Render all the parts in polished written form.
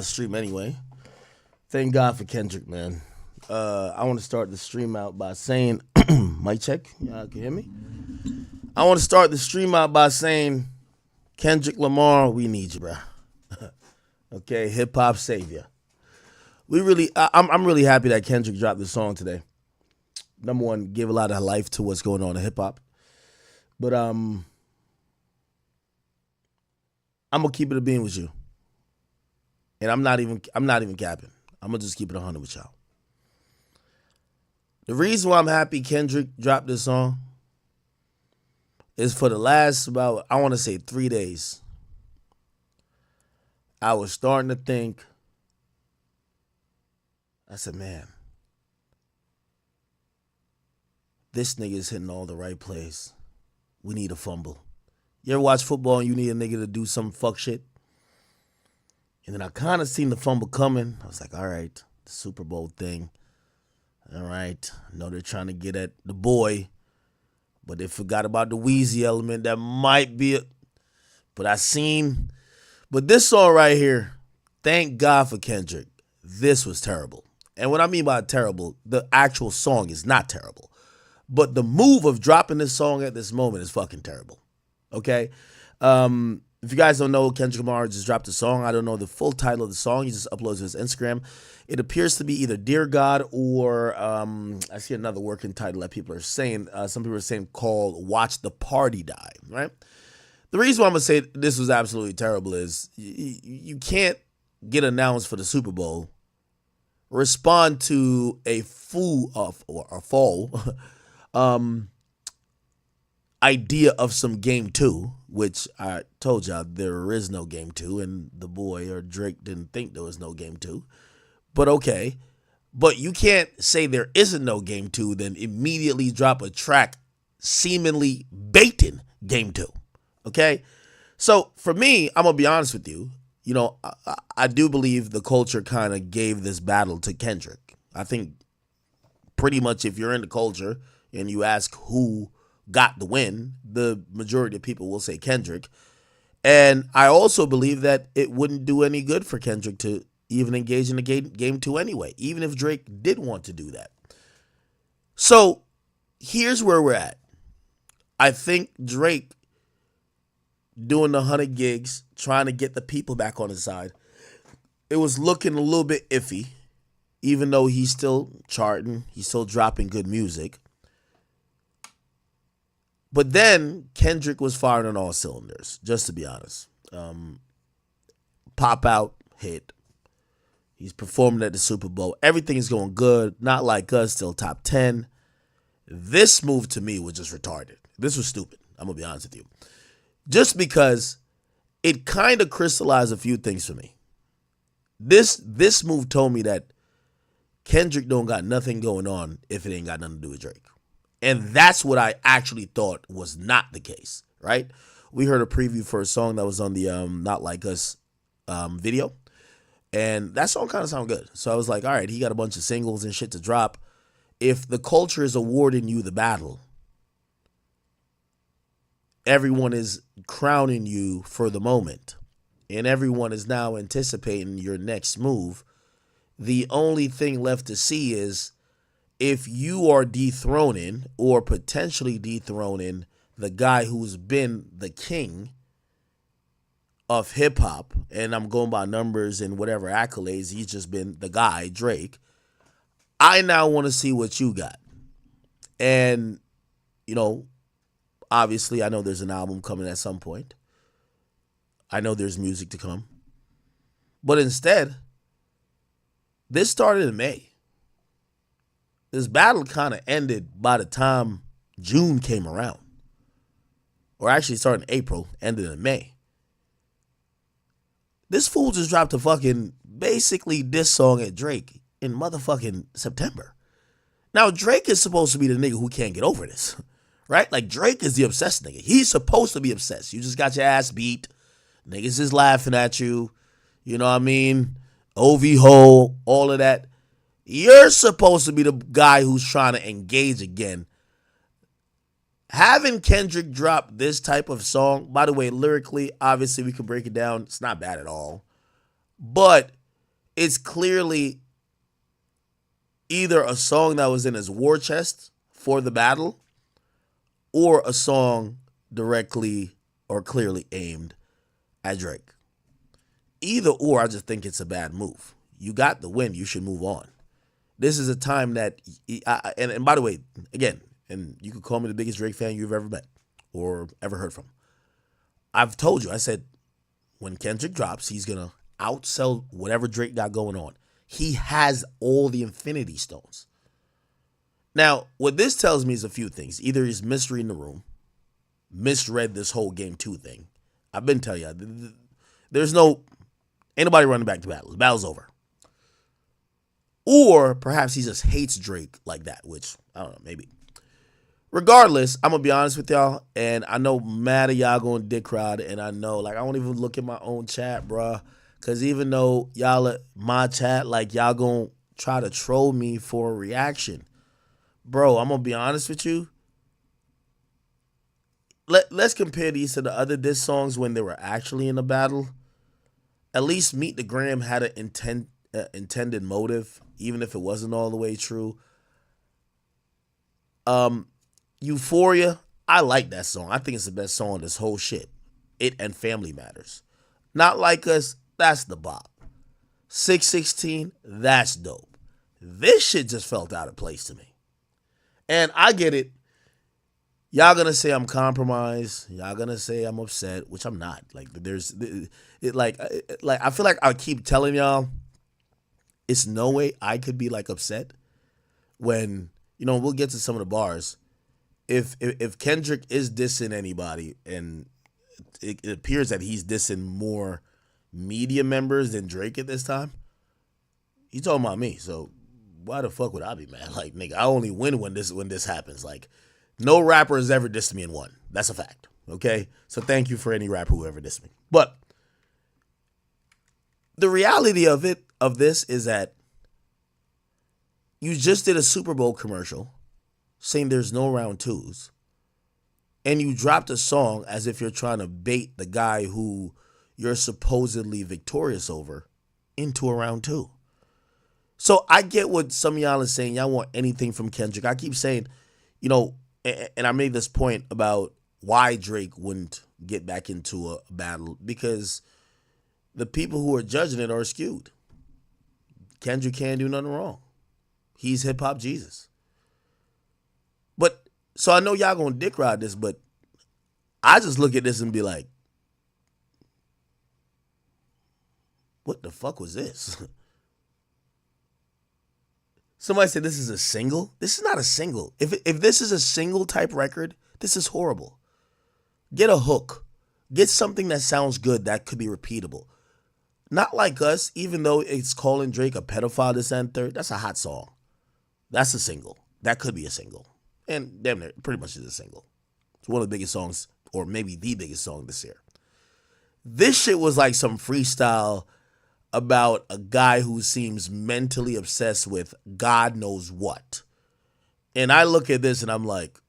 Stream anyway. Thank God for Kendrick, man. I want to start the stream out by saying, mic check. Y'all can hear me. I want to start the stream out by saying, Kendrick Lamar, we need you, bro. Okay, hip hop savior. I'm really happy that Kendrick dropped this song today. Number one, give a lot of life to what's going on in hip hop. But I'm gonna keep it a being with you, and I'm not even capping. I'm gonna just keep it 100 with y'all. The reason why I'm happy Kendrick dropped this song is for the last about, I want to say 3 days, I was starting to think, I said, man, this nigga is hitting all the right plays. We need a fumble. You ever watch football and you need a nigga to do some fuck shit? And then I kind of seen the fumble coming. I was like, all right, the Super Bowl thing. All right, I know they're trying to get at the boy, but they forgot about the Wheezy element. That might be it. But this song right here, thank God for Kendrick. This was terrible. And what I mean by terrible, the actual song is not terrible. But the move of dropping this song at this moment is fucking terrible. Okay? If you guys don't know, Kendrick Lamar just dropped a song. I don't know the full title of the song. He just uploads to his Instagram. It appears to be either Dear God or I see another working title that people are saying. Some people are saying called Watch the Party Die, right? The reason why I'm going to say this was absolutely terrible is you can't get announced for the Super Bowl, respond to a fall idea of some game two, which I told y'all there is no game two, and the boy or Drake didn't think there was no game two. But okay. But you can't say there isn't no game two, then immediately drop a track seemingly baiting game two. Okay? So for me, I'm going to be honest with you. You know, I do believe the culture kind of gave this battle to Kendrick. I think pretty much if you're in the culture and you ask who got the win, the majority of people will say Kendrick. And I also believe that it wouldn't do any good for Kendrick to even engage in the game two anyway, even if Drake did want to do that. So here's where we're at. I think Drake doing the 100 gigs, trying to get the people back on his side, it was looking a little bit iffy, even though he's still charting, he's still dropping good music. But then Kendrick was firing on all cylinders, just to be honest. Pop out, hit. He's performing at the Super Bowl. Everything is going good. Not Like Us, still top 10. This move to me was just retarded. This was stupid. I'm going to be honest with you. Just because it kind of crystallized a few things for me. This move told me that Kendrick don't got nothing going on if it ain't got nothing to do with Drake. And that's what I actually thought was not the case, right? We heard a preview for a song that was on the Not Like Us video. And that song kind of sounded good. So I was like, all right, he got a bunch of singles and shit to drop. If the culture is awarding you the battle, everyone is crowning you for the moment, and everyone is now anticipating your next move, the only thing left to see is if you are dethroning or potentially dethroning the guy who's been the king of hip hop, and I'm going by numbers and whatever accolades, he's just been the guy, Drake. I now want to see what you got. And, you know, obviously I know there's an album coming at some point. I know there's music to come. But instead, this started in May. This battle kind of ended by the time June came around. Or actually started in April, ended in May. This fool just dropped a fucking basically diss song at Drake in motherfucking September. Now, Drake is supposed to be the nigga who can't get over this, right? Like, Drake is the obsessed nigga. He's supposed to be obsessed. You just got your ass beat. Niggas is laughing at you. You know what I mean? OV Ho, all of that. You're supposed to be the guy who's trying to engage again. Having Kendrick drop this type of song, by the way, lyrically, obviously we can break it down. It's not bad at all. But it's clearly either a song that was in his war chest for the battle or a song directly or clearly aimed at Drake. Either or, I just think it's a bad move. You got the win. You should move on. This is a time that, and by the way, again, and you could call me the biggest Drake fan you've ever met or ever heard from. I've told you, I said, when Kendrick drops, he's going to outsell whatever Drake got going on. He has all the Infinity Stones. Now, what this tells me is a few things. Either he's misreading the room, misread this whole Game 2 thing. I've been telling you, ain't nobody running back to battle. The battle's over. Or perhaps he just hates Drake like that, which, I don't know, maybe. Regardless, I'm going to be honest with y'all, and I know mad of y'all going dick ride, and I know, like, I won't even look at my own chat, bruh, because even though y'all at my chat, like, y'all going to try to troll me for a reaction. Bro, I'm going to be honest with you. Let's compare these to the other diss songs when they were actually in a battle. At least Meet the Gram had an intended motive, even if it wasn't all the way true. Euphoria, I like that song. I think it's the best song on this whole shit. It and Family Matters. Not Like Us, that's the bop. 616, that's dope. This shit just felt out of place to me. And I get it. Y'all gonna say I'm compromised. Y'all gonna say I'm upset, which I'm not. Like I feel like I keep telling y'all, it's no way I could be like upset when, we'll get to some of the bars. If Kendrick is dissing anybody, and it appears that he's dissing more media members than Drake at this time, he's talking about me. So why the fuck would I be mad? Like, nigga, I only win when this happens. Like, no rapper has ever dissed me and won. That's a fact. Okay? So thank you for any rapper who ever dissed me. But the reality of this is that you just did a Super Bowl commercial saying there's no round twos, and you dropped a song as if you're trying to bait the guy who you're supposedly victorious over into a round two. So I get what some of y'all are saying. Y'all want anything from Kendrick. I keep saying, and I made this point about why Drake wouldn't get back into a battle, because the people who are judging it are skewed. Kendrick can't do nothing wrong. He's hip-hop Jesus. But, so I know y'all gonna dick ride this, but I just look at this and be like, what the fuck was this? Somebody said this is a single. This is not a single. If this is a single type record, this is horrible. Get a hook. Get something that sounds good that could be repeatable. Not Like Us, even though it's calling Drake a pedophile this and third, that's a hot song. That's a single. That could be a single. And damn near, pretty much is a single. It's one of the biggest songs, or maybe the biggest song this year. This shit was like some freestyle about a guy who seems mentally obsessed with God knows what. And I look at this and I'm like,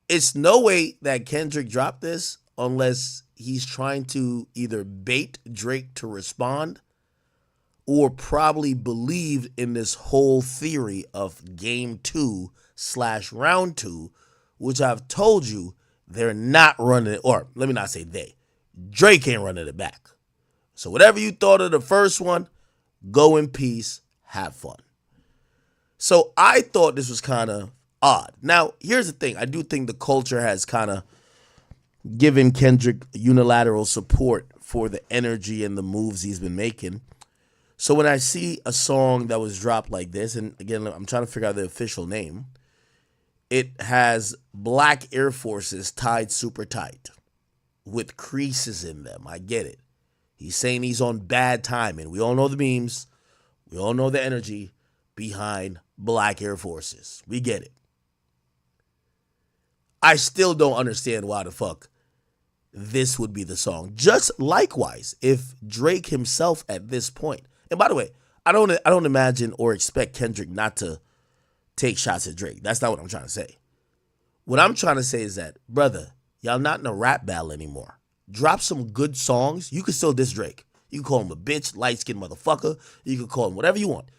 it's no way that Kendrick dropped this unless he's trying to either bait Drake to respond or probably believed in this whole theory of Game 2/Round 2, which I've told you they're not running it, or let me not say they. Drake ain't running it back. So whatever you thought of the first one, go in peace, have fun. So I thought this was kind of odd. Now, here's the thing. I do think the culture has kind of given Kendrick unilateral support for the energy and the moves he's been making. So when I see a song that was dropped like this, and again, I'm trying to figure out the official name, it has black Air Forces tied super tight with creases in them. I get it. He's saying he's on bad timing. We all know the memes. We all know the energy behind black Air Forces. We get it. I still don't understand why the fuck this would be the song. Just likewise, if Drake himself at this point, and by the way, I don't imagine or expect Kendrick not to take shots at Drake. That's not what I'm trying to say. What I'm trying to say is that, brother, y'all not in a rap battle anymore. drop some good songs. You can still diss Drake. You can call him a bitch, light skinned motherfucker. You can call him whatever you want.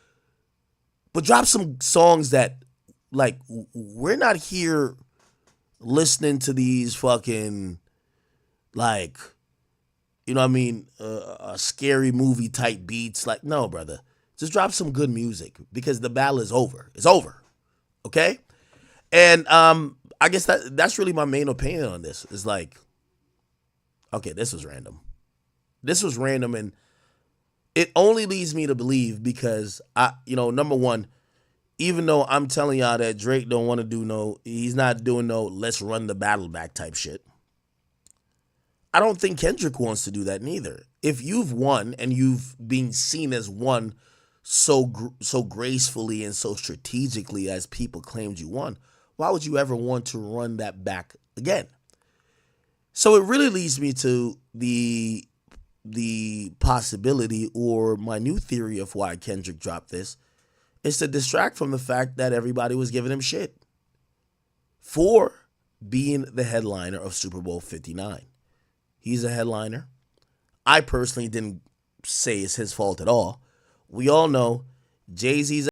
But drop some songs that, like, we're not here listening to these fucking, like, you know what I mean, scary movie type beats. Like, no, brother. Just drop some good music because the battle is over. It's over. Okay? And I guess that's really my main opinion on this. Is like, okay, this was random. This was random, and it only leads me to believe because number one, even though I'm telling y'all that Drake don't want to do he's not doing no let's run the battle back type shit. I don't think Kendrick wants to do that neither. If you've won and you've been seen as one so gracefully and so strategically as people claimed you won, why would you ever want to run that back again? So it really leads me to the possibility, or my new theory of why Kendrick dropped this, is to distract from the fact that everybody was giving him shit for being the headliner of Super Bowl 59. He's a headliner. I personally didn't say it's his fault at all. We all know Jay-Z's